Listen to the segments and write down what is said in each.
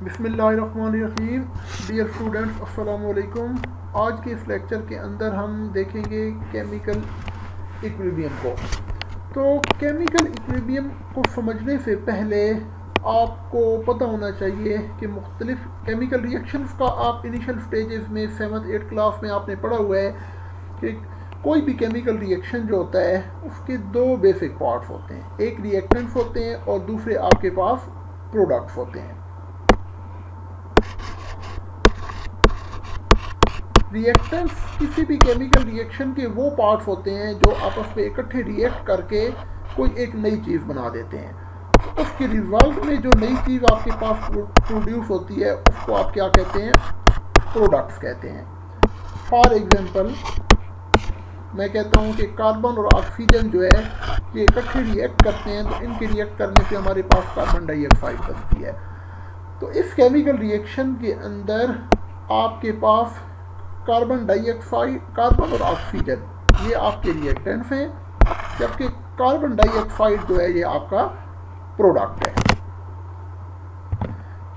बिस्मिल्लाहिर्रहमानिर्रहीम। Dear students, अस्सलाम वालेकुम। आज के इस लेक्चर के अंदर हम देखेंगे केमिकल इक्विलिब्रियम को। तो केमिकल इक्विलिब्रियम को समझने से पहले आपको पता होना चाहिए कि मुख्तलिफ केमिकल रिएक्शंस का आप इनिशियल स्टेजेस में 7th 8th क्लास में आपने पढ़ा हुआ है कि कोई भी केमिकल रिएक्शन जो होता है उसके दो बेसिक पार्ट्स होते हैं, एक रिएक्टेंट्स होते हैं और दूसरे आपके पास प्रोडक्ट्स होते हैं। रिएक्टेंट्स किसी भी केमिकल रिएक्शन के वो पार्ट्स होते हैं जो आपस में इकट्ठे रिएक्ट करके कोई एक नई चीज़ बना देते हैं। उसके रिजल्ट में जो नई चीज़ आपके पास प्रोड्यूस होती है उसको आप क्या कहते हैं? प्रोडक्ट्स कहते हैं। फॉर एग्जांपल मैं कहता हूँ कि कार्बन और ऑक्सीजन जो है ये इकट्ठे रिएक्ट करते हैं, तो इनके रिएक्ट करने से हमारे पास कार्बन डाइऑक्साइड बनती है। तो इस केमिकल रिएक्शन के अंदर आपके पास कार्बन डाइऑक्साइड, कार्बन और ऑक्सीजन ये आपके रिएक्टेंट्स हैं, जबकि कार्बन डाइऑक्साइड जो है ये आपका प्रोडक्ट है।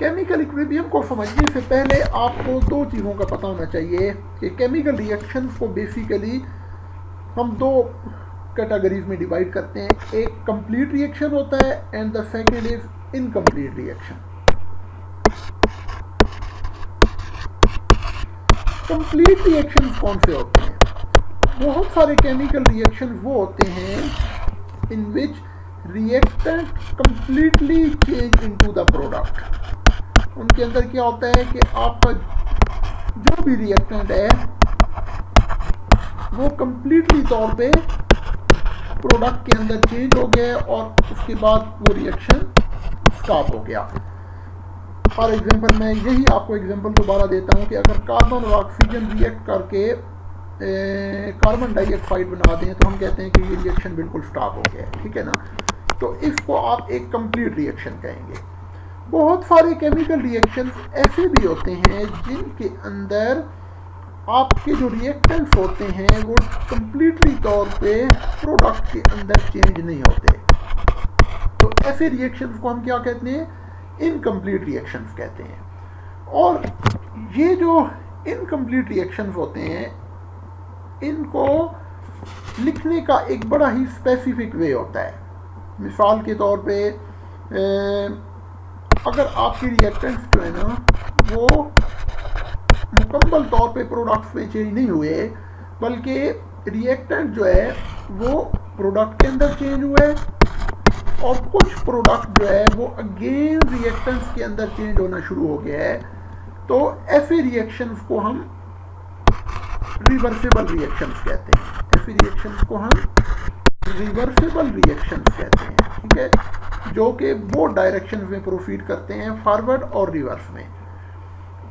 केमिकल इक्विलिब्रियम को समझने से पहले आपको दो चीज़ों का पता होना चाहिए कि केमिकल रिएक्शंस को बेसिकली हम दो कैटेगरीज में डिवाइड करते हैं। एक कंप्लीट रिएक्शन होता है and the second is incomplete reaction. Complete reaction कौन से होते हैं? बहुत सारे केमिकल रिएक्शन वो होते हैं in which reactant completely change into the product. उनके अंदर क्या होता है कि आपका जो भी रिएक्टेंट है वो कंप्लीटली तौर पे प्रोडक्ट के अंदर चेंज हो गया और उसके बाद वो रिएक्शन स्टॉप हो गया। फॉर एग्जांपल मैं यही आपको एग्जांपल दोबारा देता हूँ कि अगर कार्बन और ऑक्सीजन रिएक्ट करके कार्बन डाइऑक्साइड बना दें तो हम कहते हैं कि ये रिएक्शन बिल्कुल स्टॉप हो गया है, ठीक है ना। तो इसको आप एक कंप्लीट रिएक्शन कहेंगे। बहुत सारे केमिकल रिएक्शन ऐसे भी होते हैं जिनके अंदर आपके जो रिएक्टेंट्स होते हैं वो कंप्लीटली तौर पे प्रोडक्ट के अंदर चेंज नहीं होते। तो ऐसे रिएक्शंस को हम क्या कहते हैं? इनकम्प्लीट रिएक्शंस कहते हैं। और ये जो इनकम्प्लीट रिएक्शंस होते हैं इनको लिखने का एक बड़ा ही स्पेसिफिक वे होता है। मिसाल के तौर पे अगर आपके रिएक्टेंट्स जो है ना वो मुकम्मल तौर पे प्रोडक्ट्स में चेंज नहीं हुए, बल्कि रिएक्टेंट जो है वो प्रोडक्ट के अंदर चेंज हुए और कुछ प्रोडक्ट जो है वो अगेन रिएक्टेंट्स के अंदर चेंज होना शुरू हो गया है, तो ऐसे रिएक्शंस को हम रिवर्सिबल रिएक्शंस कहते हैं। ऐसे रिएक्शंस को हम रिवर्सिबल रिएक्शंस कहते हैं, ठीक है, जो कि वो डायरेक्शन में प्रोसीड करते हैं, फॉरवर्ड और रिवर्स में।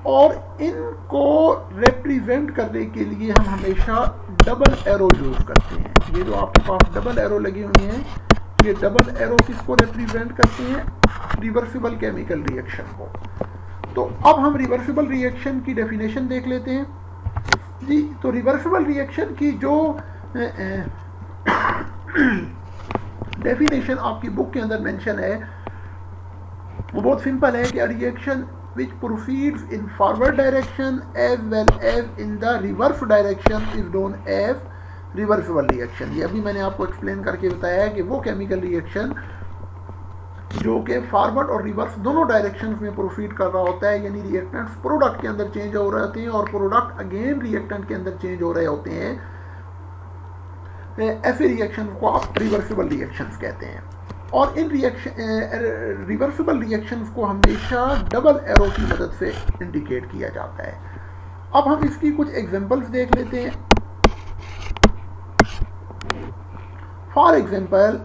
और इनको रिप्रेजेंट करने के लिए हम हमेशा डबल एरो यूज करते हैं। ये जो आपके पास डबल एरो लगी हुई हैं, ये डबल एरो किसको रिप्रेजेंट करते हैं? रिवर्सिबल केमिकल रिएक्शन को। तो अब हम रिवर्सिबल रिएक्शन की डेफिनेशन देख लेते हैं जी। तो रिवर्सिबल रिएक्शन की जो डेफिनेशन आपकी बुक के अंदर मेंशन है वो बहुत सिंपल है कि a reaction which proceeds in forward direction as well as in the reverse direction is known as reversible reaction। ये अभी मैंने आपको एक्सप्लेन करके बताया है कि वो केमिकल रिएक्शन जो कि फॉरवर्ड और रिवर्स दोनों डायरेक्शंस में प्रोसीड कर रहा होता है, यानी रिएक्टेंट्स प्रोडक्ट के अंदर चेंज हो रहे होते हैं और प्रोडक्ट अगेन रिएक्टेंट के अंदर चेंज हो रहे होते हैं, ऐसे रिएक्शन को आप रिवर्सिबल रिएक्शंस कहते हैं। और इन रिवर्सिबल रिएक्शंस को हमेशा डबल एरो की मदद से इंडिकेट किया जाता है। अब हम इसकी कुछ एग्जांपल्स देख लेते हैं। फॉर एग्जांपल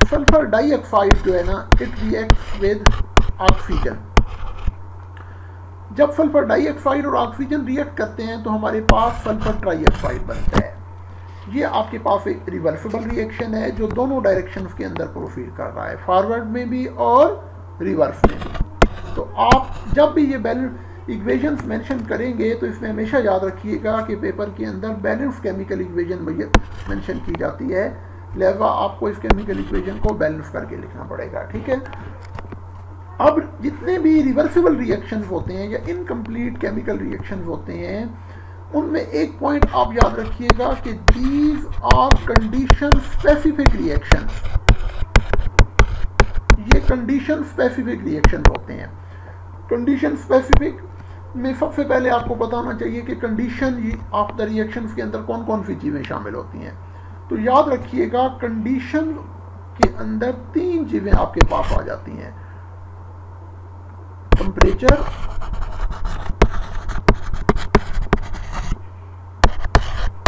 सल्फर डाइऑक्साइड जो है ना, इट रिएक्ट्स विद ऑक्सीजन। जब सल्फर डाइऑक्साइड और ऑक्सीजन रिएक्ट करते हैं तो हमारे पास सल्फर ट्राइऑक्साइड बनता है। ये आपके पास एक रिवर्सिबल रिएक्शन है जो दोनों डायरेक्शंस के अंदर प्रोसीड कर रहा है, फॉरवर्ड में भी और रिवर्स में भी। तो आप जब भी ये बैलेंस इक्वेशंस मेंशन करेंगे तो इसमें हमेशा याद रखिएगा कि पेपर के अंदर बैलेंस केमिकल इक्वेशन मेंशन की जाती है, लिहाजा आपको इस केमिकल इक्वेशन को बैलेंस करके लिखना पड़ेगा, ठीक है। अब जितने भी रिवर्सिबल रिएक्शंस होते हैं या इनकम्प्लीट केमिकल रिएक्शंस होते हैं, उनमें एक पॉइंट आप याद रखिएगा कि these are condition specific reactions. ये कंडीशन स्पेसिफिक रिएक्शन होते हैं। कंडीशन स्पेसिफिक में सबसे पहले आपको पता होना चाहिए कि कंडीशन ऑफ द रिएक्शंस के अंदर कौन कौन सी चीज़ें शामिल होती हैं। तो याद रखिएगा कंडीशन के अंदर 3 चीज़ें आपके पास आ जाती हैं: temperature,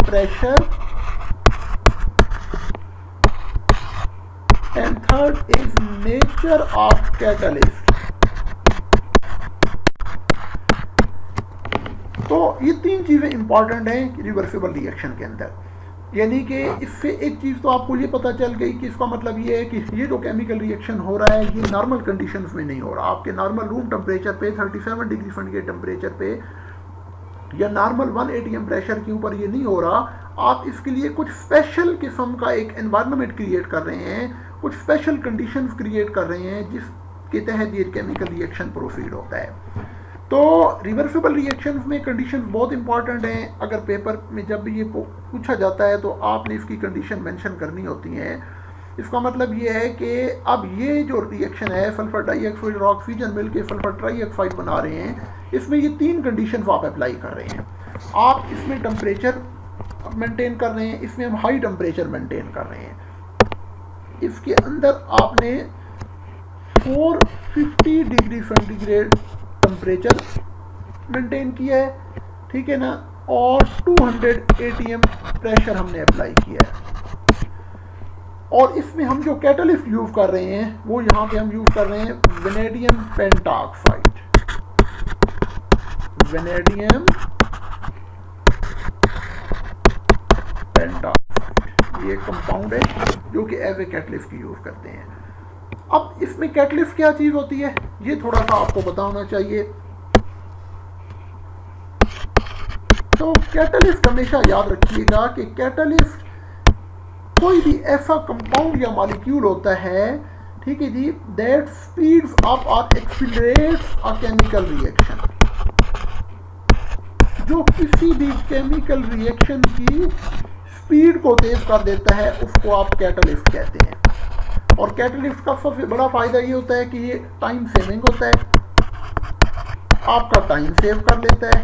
pressure, and third is nature of catalyst. तो ये 3 चीजें इंपॉर्टेंट हैं रिवर्सिबल रिएक्शन के अंदर। यानी कि इससे एक चीज तो आपको ये पता चल गई कि इसका मतलब ये है कि ये जो केमिकल रिएक्शन हो रहा है ये नॉर्मल कंडीशंस में नहीं हो रहा। आपके नॉर्मल रूम टेम्परेचर पे 37 डिग्री सेंटीग्रेड टेम्परेचर पे या नॉर्मल 1 atm प्रेशर के ऊपर ये नहीं हो रहा। आप इसके लिए कुछ स्पेशल किस्म का एक एनवायरनमेंट क्रिएट कर रहे हैं, कुछ स्पेशल कंडीशंस क्रिएट कर रहे हैं जिसके तहत ये केमिकल रिएक्शन प्रोसीड होता है। तो रिवर्सिबल रिएक्शंस में कंडीशंस बहुत इंपॉर्टेंट हैं। अगर पेपर में जब भी ये पूछा जाता है तो आपने इसकी कंडीशन मेंशन करनी होती हैं। इसका मतलब ये है कि अब ये जो रिएक्शन है सल्फर डाइऑक्साइड और ऑक्सीजन मिलकर सल्फर ट्राइऑक्साइड बना रहे हैं, इसमें ये 3 कंडीशंस आप अप्लाई कर रहे हैं। आप इसमें टेम्परेचर मेंटेन कर रहे हैं, इसमें हम हाई टेम्परेचर मेंटेन कर रहे हैं। इसके अंदर आपने 450 डिग्री सेंटीग्रेड टेम्परेचर मेंटेन किया है, ठीक है ना, और 200 atm प्रेशर हमने अप्लाई किया है। और इसमें हम जो कैटलिस्ट यूज कर रहे हैं वो यहाँ पे हम यूज कर रहे हैं वेनेडियम पेंटाऑक्साइड। वेनेडियम पेंटाऑक्साइड ये कंपाउंड है जो कि एज ए कैटलिस्ट यूज करते हैं। अब इसमें कैटलिस्ट क्या चीज होती है ये थोड़ा सा आपको पता होना चाहिए। तो कैटलिस्ट हमेशा याद रखिएगा कि कैटलिस्ट कोई भी ऐसा कंपाउंड या मॉलिक्यूल होता है, ठीक है जी, दैट स्पीड्स अप और एक्सीलरेट्स अ केमिकल रिएक्शन। जो किसी भी केमिकल रिएक्शन की स्पीड को तेज कर देता है उसको आप कैटलिस्ट कहते हैं। और कैटलिस्ट का सबसे बड़ा फायदा ये होता है कि ये टाइम सेविंग होता है, आपका टाइम सेव कर लेता है।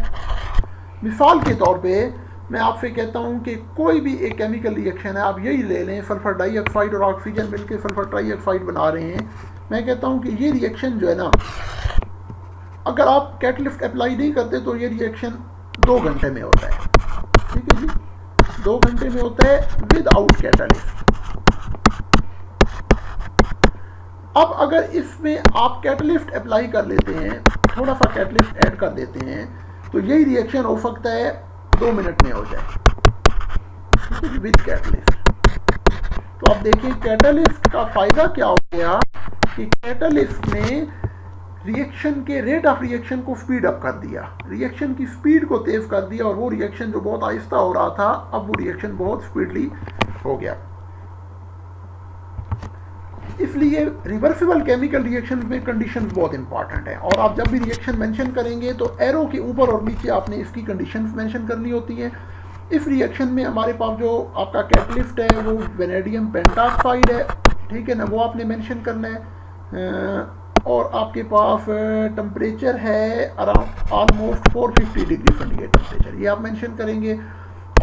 मिसाल के तौर पे मैं आपसे कहता हूँ कि कोई भी एक केमिकल रिएक्शन है, आप यही ले लें, सल्फर डाइऑक्साइड और ऑक्सीजन मिलकर सल्फर ट्राइऑक्साइड बना रहे हैं। मैं कहता हूँ कि ये रिएक्शन जो है ना, अगर आप कैटलिस्ट अप्लाई नहीं करते तो ये रिएक्शन 2 घंटे में होता है, ठीक है जी, 2 घंटे में होता है विदाउट कैटलिस्ट। अब अगर इसमें आप कैटलिस्ट अप्लाई कर लेते हैं, थोड़ा सा कैटलिस्ट ऐड कर देते हैं, तो यही रिएक्शन हो सकता है 2 मिनट में हो जाए विद कैटलिस्ट। तो आप देखिए कैटलिस्ट का फायदा क्या हो गया कि कैटलिस्ट ने रिएक्शन के रेट ऑफ रिएक्शन को स्पीड अप कर दिया, रिएक्शन की स्पीड को तेज कर दिया, और वो रिएक्शन जो बहुत आहिस्ता हो रहा था अब वो रिएक्शन बहुत स्पीडली हो गया। इसलिए रिवर्सिबल केमिकल रिएक्शन में कंडीशंस बहुत इंपॉर्टेंट है। और आप जब भी रिएक्शन मेंशन करेंगे तो एरो के ऊपर और नीचे आपने इसकी कंडीशंस मेंशन करनी होती हैं। इस रिएक्शन में हमारे पास जो आपका कैटलिस्ट है वो वेनेडियम पेंटाऑक्साइड है, ठीक है ना, वो आपने मेंशन करना है। और आपके पास टेम्परेचर है around almost 450 degree centigrade temperature, ये आप मेंशन करेंगे।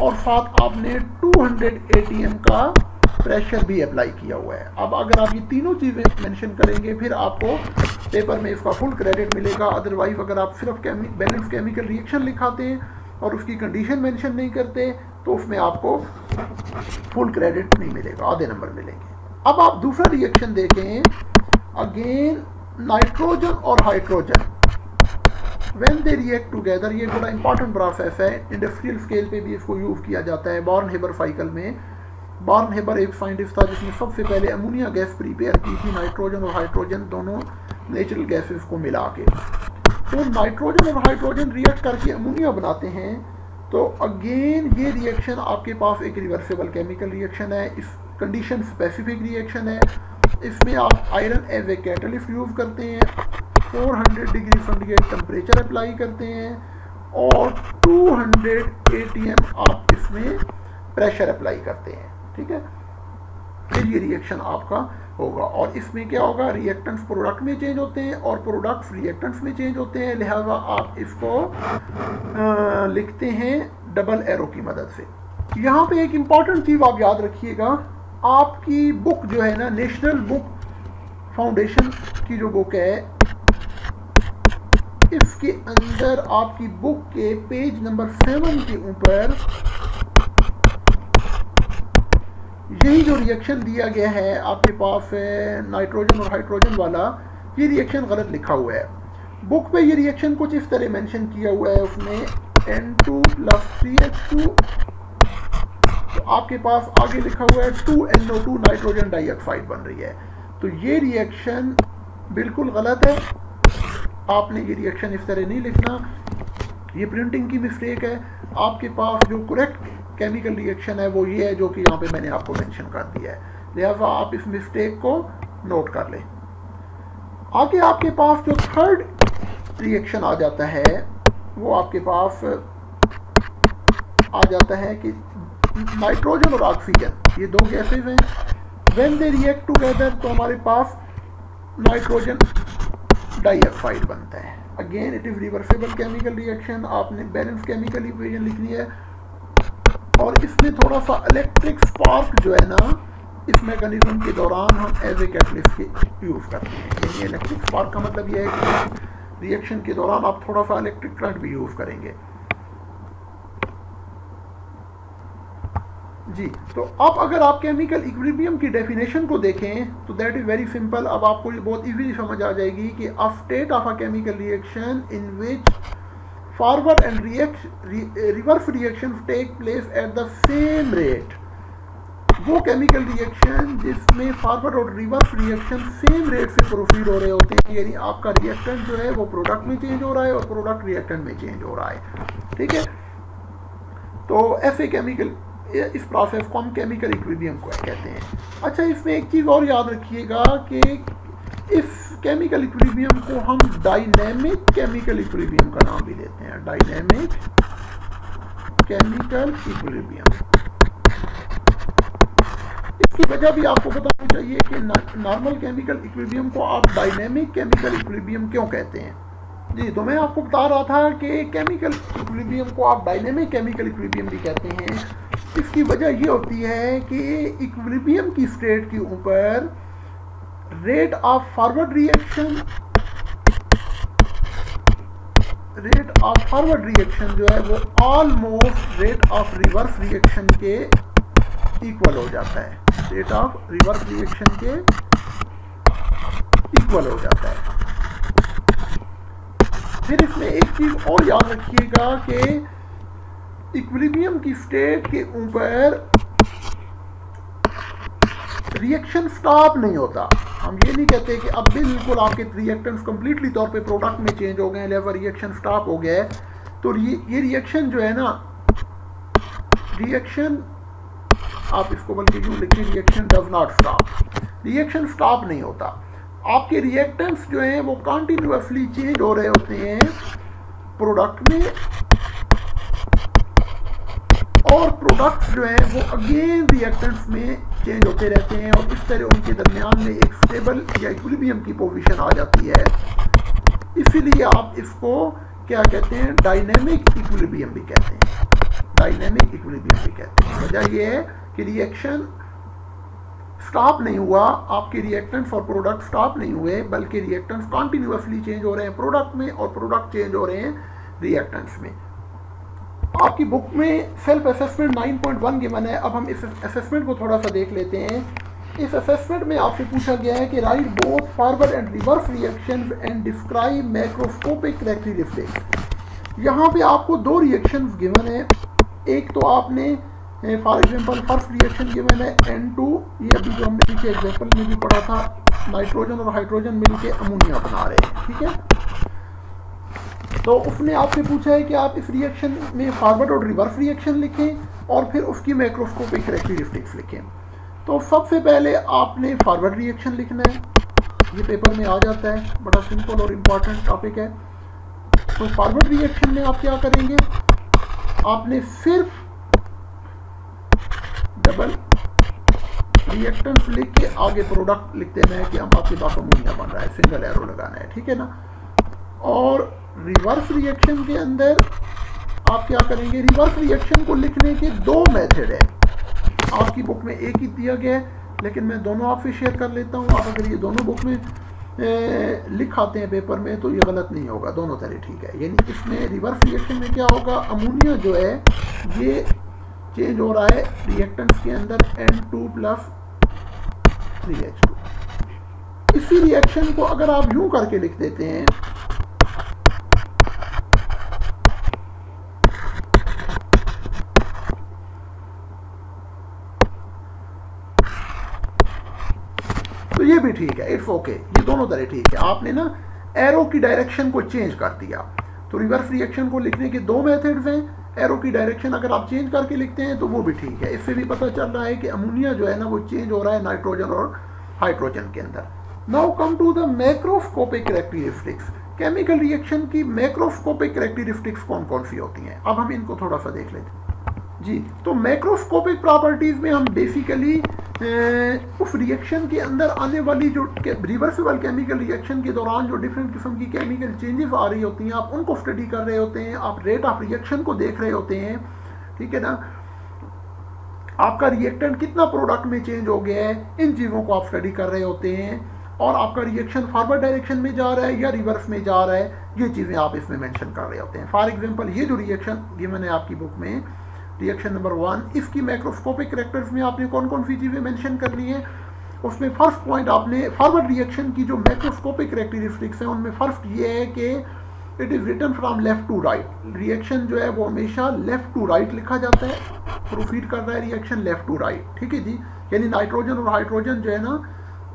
और साथ आपने 200 atm का प्रेशर भी अप्लाई किया हुआ है। अब अगर आप ये तीनों चीज़ें मेंशन करेंगे फिर आपको पेपर में इसका फुल क्रेडिट मिलेगा। अदरवाइज अगर आप सिर्फ बैलेंस केमिकल रिएक्शन लिखाते हैं और उसकी कंडीशन मेंशन नहीं करते तो उसमें आपको फुल क्रेडिट नहीं मिलेगा, आधे नंबर मिलेंगे। अब आप दूसरा रिएक्शन देखें, अगेन नाइट्रोजन और hydrogen when they react together, ये बड़ा इंपॉर्टेंट प्रोसेस है, इंडस्ट्रियल स्केल पे भी इसको यूज़ किया जाता है। बॉर्न-हेबर साइकिल में बॉर्न-हेबर एक साइंटिस्ट था जिसने सबसे पहले अमोनिया गैस प्रिपेयर की थी, नाइट्रोजन और हाइड्रोजन दोनों नेचुरल गैसेस को मिला के। तो नाइट्रोजन और हाइड्रोजन रिएक्ट करके अमोनिया बनाते हैं। तो अगेन ये रिएक्शन आपके पास एक रिवर्सिबल केमिकल रिएक्शन है, इस कंडीशन स्पेसिफिक रिएक्शन है। इसमें आप iron as a catalyst use करते हैं 400 डिग्री सेंटीग्रेड टेम्परेचर अप्लाई करते हैं और 200 atm आप इसमें प्रेशर अप्लाई करते हैं, ठीक है। फिर ये रिएक्शन आपका होगा और इसमें क्या होगा, रिएक्टेंट्स प्रोडक्ट में चेंज होते हैं और प्रोडक्ट्स रिएक्टेंट्स में चेंज होते हैं, लिहाजा आप इसको लिखते हैं डबल एरो की मदद से। यहाँ पे एक इम्पॉर्टेंट चीज़ आप याद रखिएगा, आपकी बुक जो है ना, नेशनल बुक फाउंडेशन की जो बुक है, इसके अंदर आपकी बुक के पेज नंबर 7 के ऊपर यही जो रिएक्शन दिया गया है आपके पास नाइट्रोजन और हाइड्रोजन वाला, ये रिएक्शन गलत लिखा हुआ है। बुक पे ये रिएक्शन कुछ इस तरह मेंशन किया हुआ है, उसमें N2 + 3H2, तो आपके पास आगे लिखा हुआ है 2NO2 नाइट्रोजन डाइऑक्साइड बन रही है। तो ये रिएक्शन बिल्कुल गलत है, आपने ये रिएक्शन इस तरह नहीं लिखना, ये प्रिंटिंग की मिस्टेक है। आपके पास जो करेक्ट केमिकल रिएक्शन है वो ये है जो कि यहाँ पे मैंने आपको मेंशन कर दिया है, लिहाजा आप इस मिस्टेक को नोट कर लें। आगे आपके पास जो थर्ड रिएक्शन आ जाता है वो आपके पास आ जाता है कि नाइट्रोजन और ऑक्सीजन, ये दो गैसेज हैं, व्हेन दे रिएक्ट टुगेदर तो हमारे पास नाइट्रोजन डाइऑक्साइड बनता है। Again it is reversible chemical reaction, आपने बैलेंस केमिकल इक्वेशन लिखनी है और इसमें थोड़ा सा इलेक्ट्रिक स्पार्क जो है ना, इस मैकेनिज्म के दौरान हम एज ए कैटलिस्ट यूज़ करते हैं। यानी इलेक्ट्रिक स्पार्क का मतलब यह है कि रिएक्शन के दौरान आप थोड़ा सा इलेक्ट्रिक करंट भी यूज़ करेंगे जी। तो अब अगर आप केमिकल इक्विलिब्रियम की डेफिनेशन को देखें तो दैट इज़ वेरी सिंपल। अब आपको ये बहुत इजीली समझ आ जाएगी कि a state of a chemical reaction in which forward and reverse reaction take place at the same rate, वो केमिकल रिएक्शन जिसमें फॉरवर्ड और रिवर्स रिएक्शन सेम रेट से प्रोसीड हो रहे होते हैं, यानी आपका रिएक्टेंट जो है वो प्रोडक्ट में चेंज हो रहा है और प्रोडक्ट रिएक्टेंट में चेंज हो रहा है, ठीक है। तो ऐसे केमिकल, इस प्रोसेस को हम केमिकल इक्विलिब्रियम को कहते हैं। अच्छा, इसमें एक चीज़ और याद रखिएगा कि इस केमिकल इक्विलिब्रियम को हम डायनेमिक केमिकल इक्विलिब्रियम का नाम भी देते हैं, डायनेमिक केमिकल इक्विलिब्रियम। इसकी वजह भी आपको बतानी चाहिए कि नॉर्मल केमिकल इक्विलिब्रियम को आप डायनेमिक केमिकल इक्विलिब्रियम क्यों कहते हैं जी। तो मैं आपको बता रहा था कि केमिकल इक्विलिब्रियम को आप डायनेमिक केमिकल इक्विलिब्रियम भी कहते हैं। इसकी वजह ये होती है कि इक्विलिब्रियम की स्टेट के ऊपर रेट ऑफ फॉरवर्ड रिएक्शन जो है वो almost rate of reverse reaction के इक्वल हो जाता है, रेट ऑफ रिवर्स रिएक्शन के इक्वल हो जाता है। फिर इसमें एक चीज और याद रखिएगा कि इक्विलिब्रियम की स्टेट के ऊपर रिएक्शन स्टॉप नहीं होता। हम ये नहीं कहते कि अब बिल्कुल आपके रिएक्टेंट्स कंप्लीटली तौर पे प्रोडक्ट में चेंज हो गए, लिहाजा रिएक्शन स्टॉप हो गया है। तो ये रिएक्शन जो है ना, रिएक्शन आप इसको बल्कि यूं लिखिए, reaction does not stop, reaction stop नहीं होता। आपके रिएक्टेंट्स जो हैं वो कंटिन्यूअसली चेंज हो रहे होते हैं प्रोडक्ट में, और प्रोडक्ट्स जो हैं वो अगेन रिएक्टेंट्स में चेंज होते रहते हैं और इस तरह उनके दरमियान में एक स्टेबल या इक्विलिब्रियम की पोजीशन आ जाती है। इसीलिए आप इसको क्या कहते हैं, डायनेमिक इक्विलिब्रियम भी कहते हैं, डायनेमिक इक्विलिब्रियम भी कहते हैं। वजह यह है कि रिएक्शन स्टॉप नहीं हुआ, आपके रिएक्टेंट्स और प्रोडक्ट स्टॉप नहीं हुए, बल्कि रिएक्टेंट्स कंटिन्यूअसली चेंज हो रहे हैं प्रोडक्ट में और प्रोडक्ट चेंज हो रहे हैं रिएक्टेंट्स में। आपकी बुक में सेल्फ असेसमेंट 9.1 गिवन है। अब हम इस असेसमेंट को थोड़ा सा देख लेते हैं। इस असेसमेंट में आपसे पूछा गया है कि right both forward and reverse reactions and describe macroscopic characteristics. यहाँ पे आपको दो रिएक्शंस गिवन है। एक तो आपने for example first reaction given है N2, ये अभी जो हमने पीछे एग्जांपल में भी पढ़ा था, नाइट्रोजन और हाइड्रोजन मिलके अमोनिया बना रहे हैं, ठीक है। तो उसने आपसे पूछा है कि आप इस रिएक्शन में फॉरवर्ड और रिवर्स रिएक्शन लिखें और फिर उसकी मैक्रोस्कोपिक कैरेक्टरिस्टिक्स लिखें। तो सबसे पहले आपने फॉरवर्ड रिएक्शन लिखना है। ये पेपर में आ जाता है, बड़ा सिंपल और इम्पॉर्टेंट टॉपिक है। तो फॉरवर्ड रिएक्शन में आप क्या करेंगे, आपने सिर्फ डबल रिएक्टेंस लिख के आगे प्रोडक्ट लिख देना है कि हम आपके पास अमोनिया बन रहा है, सिंगल एरो लगाना है, ठीक है ना। और रिवर्स रिएक्शन के अंदर आप क्या करेंगे, रिवर्स रिएक्शन को लिखने के दो मेथड है। आपकी बुक में एक ही दिया गया है, लेकिन मैं दोनों आपसे शेयर कर लेता हूँ। आप अगर ये दोनों बुक में लिख आते हैं पेपर में तो ये गलत नहीं होगा, दोनों तरह ठीक है। यानी इसमें रिवर्स रिएक्शन में क्या होगा, अमोनिया जो है ये चेंज हो रहा है रिएक्टेंट्स के अंदर N2 + 3H2। इसी रिएक्शन को अगर आप यूं करके लिख देते हैं, तो ये भी ठीक है, इट्स ओके, ये दोनों तरह ठीक है। आपने ना एरो की डायरेक्शन को चेंज कर दिया। तो रिवर्स रिएक्शन को लिखने के दो मेथड्स हैं। एरो की डायरेक्शन अगर आप चेंज करके लिखते हैं तो वो भी ठीक है। इससे भी पता चल रहा है कि अमोनिया जो है ना वो चेंज हो रहा है नाइट्रोजन और हाइड्रोजन के अंदर। Now come to the macroscopic characteristics. Chemical reaction की मैक्रोस्कोपिक कैरेक्टरिस्टिक्स कौन कौन सी होती हैं, अब हम इनको थोड़ा सा देख लेते हैं जी। तो मैक्रोस्कोपिक प्रॉपर्टीज में हम बेसिकली उस रिएक्शन के अंदर आने वाली जो रिवर्सिबल केमिकल रिएक्शन के दौरान जो डिफरेंट किस्म की केमिकल चेंजेस आ रही होती हैं, आप उनको स्टडी कर रहे होते हैं, आप रेट ऑफ रिएक्शन को देख रहे होते हैं, ठीक है ना। आपका रिएक्टेंट कितना प्रोडक्ट में चेंज हो गया है, इन चीज़ों को आप स्टडी कर रहे होते हैं। और आपका रिएक्शन फॉरवर्ड डायरेक्शन में जा रहा है या रिवर्स में जा रहा है, ये चीज़ें आप इसमें मेंशन कर रहे होते हैं। फॉर एग्जांपल ये जो रिएक्शन गिवन है आपकी बुक में, रिएक्शन नंबर 1, इसकी मैक्रोस्कोपिक कैरेक्टर्स में आपने कौन कौन सी चीज़ें मेंशन करनी है। उसमें फर्स्ट पॉइंट आपने फॉरवर्ड रिएक्शन की जो मैक्रोस्कोपिक कैरेक्टरिस्टिक्स हैं उनमें फर्स्ट ये है कि it is written from left to right. Reaction जो है वो हमेशा लेफ्ट टू राइट लिखा जाता है, प्रोसीड कर रहा है रिएक्शन लेफ्ट टू राइट, ठीक है जी। यानी नाइट्रोजन और हाइड्रोजन जो है ना,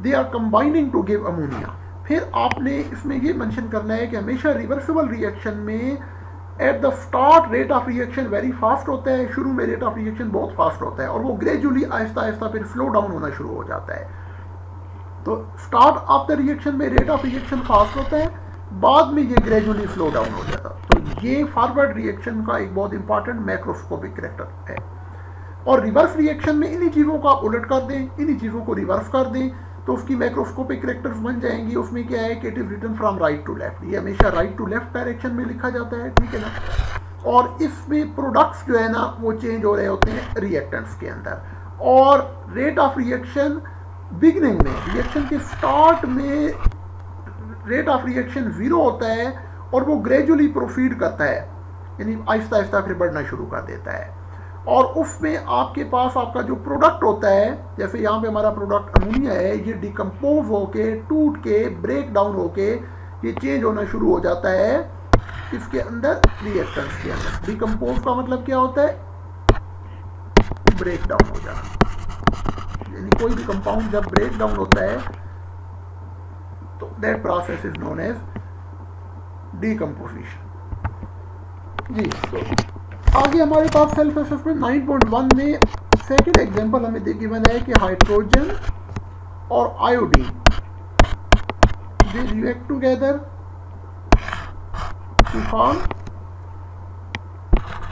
they are combining to give ammonia. फिर आपने इसमें ये मेंशन करना है कि हमेशा रिवर्सिबल रिएक्शन में at the start rate of reaction very fast होता है, शुरू में रेट ऑफ रिएक्शन बहुत फास्ट होता है और वो ग्रेजुअली आहिस्ता आहिस्ता फिर स्लो डाउन होना शुरू हो जाता है। तो स्टार्ट ऑफ द रिएक्शन में रेट ऑफ रिएक्शन फास्ट होता है, बाद में ये ग्रेजुअली स्लो डाउन हो जाता है। तो ये फॉरवर्ड रिएक्शन का एक बहुत इंपॉर्टेंट मैक्रोस्कोपिक कैरेक्टर है। और रिवर्स रिएक्शन में इन्हीं चीज़ों को आप उलट कर दें, इन्हीं चीज़ों को रिवर्स कर दें तो उसकी मैक्रोस्कोपिक कैरेक्टर्स बन जाएंगी। उसमें क्या है कि it is written from right to left, ये हमेशा राइट टू लेफ्ट डायरेक्शन में लिखा जाता है, ठीक है ना। और इसमें प्रोडक्ट्स जो है ना वो चेंज हो रहे होते हैं रिएक्टेंट्स के अंदर। और रेट ऑफ रिएक्शन बिगनिंग में, रिएक्शन के स्टार्ट में रेट ऑफ रिएक्शन 0 होता है और वो ग्रेजुअली प्रोसीड करता है, यानी आहिस्ता आहिस्ता फिर बढ़ना शुरू कर देता है। और उसमें आपके पास आपका जो प्रोडक्ट होता है, जैसे यहाँ पे हमारा प्रोडक्ट अमोनिया है, ये डिकम्पोज होके, टूट के, ब्रेक डाउन होके ये चेंज होना शुरू हो जाता है इसके अंदर, रिएक्टेंट्स के अंदर। डिकम्पोज का मतलब क्या होता है, ब्रेक डाउन हो जाना। यानी कोई भी कंपाउंड जब ब्रेक डाउन होता है तो that process is known as decomposition जी। तो आगे हमारे पास सेल्फ असेसमेंट 9.1 में सेकेंड एग्जांपल हमें देखी बना है कि हाइड्रोजन और iodine they react together to form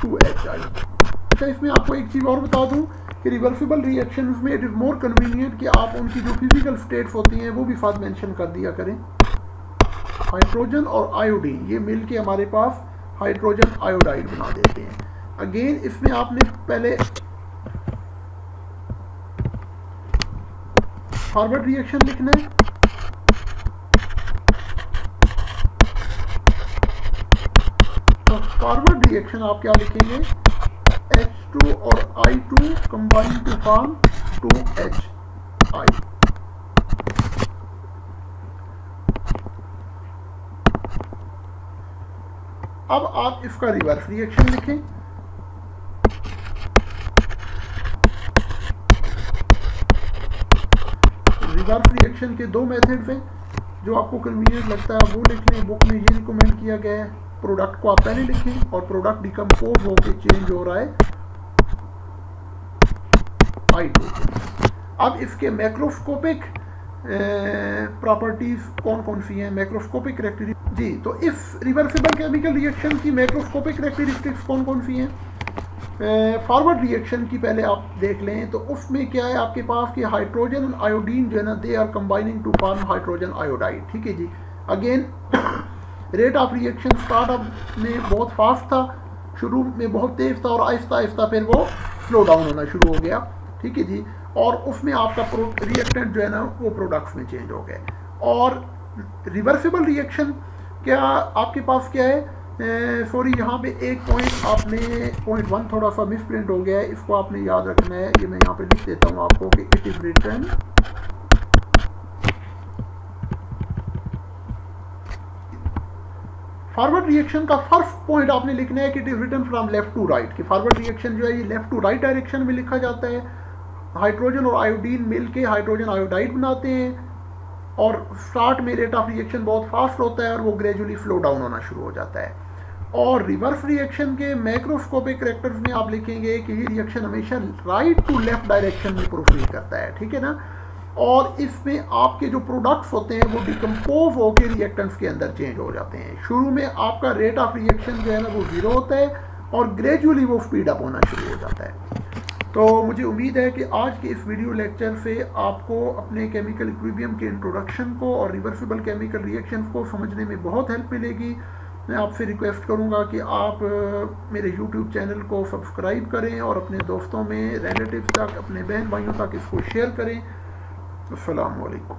2HI। अच्छा, इसमें आपको एक चीज़ और बता दूं कि रिवर्सिबल रिएक्शंस में इट इज़ मोर कन्वीनियंट कि आप उनकी जो फिजिकल स्टेट्स होती हैं वो भी साथ मेंशन कर दिया करें। हाइड्रोजन और आयोडीन ये मिलके हमारे पास हाइड्रोजन आयोडाइड बना देते हैं। अगेन इसमें आपने पहले फॉरवर्ड रिएक्शन लिखना है, तो फॉरवर्ड रिएक्शन आप क्या लिखेंगे, H2 और I2 combine to form 2HI। अब आप इसका रिवर्स रिएक्शन लिखें। रिवर्स रिएक्शन के दो मेथड्स हैं, जो आपको कन्वीनियंट लगता है वो लिख लें। बुक में ये रिकमेंड किया गया है, प्रोडक्ट को आप पहले लिखें और प्रोडक्ट डिकम्पोज होकर चेंज हो रहा है I2। अब इसके मैक्रोस्कोपिक प्रॉपर्टीज कौन कौन सी हैं, मैक्रोस्कोपिक कैरेक्टरिस्टिक्स। जी, तो इस रिवर्सिबल केमिकल रिएक्शन की मैक्रोस्कोपिक कैरेक्टरिस्टिक्स कौन कौन सी हैं? फॉरवर्ड रिएक्शन की पहले आप देख लें तो उसमें क्या है आपके पास कि हाइड्रोजन और आयोडीन जो है ना, they are combining to form hydrogen iodide. ठीक है जी। Again rate of reaction startup में बहुत फास्ट था, शुरू में बहुत तेज था और आहिस्ता आहिस्ता फिर वो स्लो डाउन होना शुरू हो गया। ठीक है जी। और उसमें आपका रिएक्टेंट जो है ना वो प्रोडक्ट्स में चेंज हो गए। और रिवर्सिबल रिएक्शन क्या आपके पास क्या है, सॉरी यहाँ पे एक पॉइंट आपने पॉइंट 1 थोड़ा सा मिस प्रिंट हो गया है, इसको आपने याद रखना है। ये मैं यहाँ पे लिख देता हूँ आपको कि it is written forward reaction का फर्स्ट पॉइंट आपने लिखना है कि it is written from left to right, कि फॉरवर्ड रिएक्शन जो है ये लेफ्ट टू राइट डायरेक्शन में लिखा जाता है। हाइड्रोजन और आयोडीन मिलके हाइड्रोजन आयोडाइड बनाते हैं और स्टार्ट में रेट ऑफ रिएक्शन बहुत फास्ट होता है और वो ग्रेजुअली स्लो डाउन होना शुरू हो जाता है। और रिवर्स रिएक्शन के मैक्रोस्कोपिक कैरेक्टर्स में आप लिखेंगे कि ये रिएक्शन हमेशा राइट टू लेफ्ट डायरेक्शन में प्रोसीड करता है। ठीक है ना। और इसमें आपके जो प्रोडक्ट्स होते हैं वो डिकम्पोज होकर रिएक्टेंट्स के अंदर चेंज हो जाते हैं। शुरू में आपका रेट ऑफ रिएक्शन जो है ना वो 0 होता है और ग्रेजुअली वो स्पीड अप होना शुरू हो जाता है। तो मुझे उम्मीद है कि आज के इस वीडियो लेक्चर से आपको अपने केमिकल इक्विलिब्रियम के इंट्रोडक्शन को और रिवर्सिबल केमिकल रिएक्शंस को समझने में बहुत हेल्प मिलेगी। मैं आपसे रिक्वेस्ट करूंगा कि आप मेरे YouTube चैनल को सब्सक्राइब करें और अपने दोस्तों में, रिलेटिव्स तक, अपने बहन भाइयों तक इसको शेयर करें। अस्सलाम वालेकुम।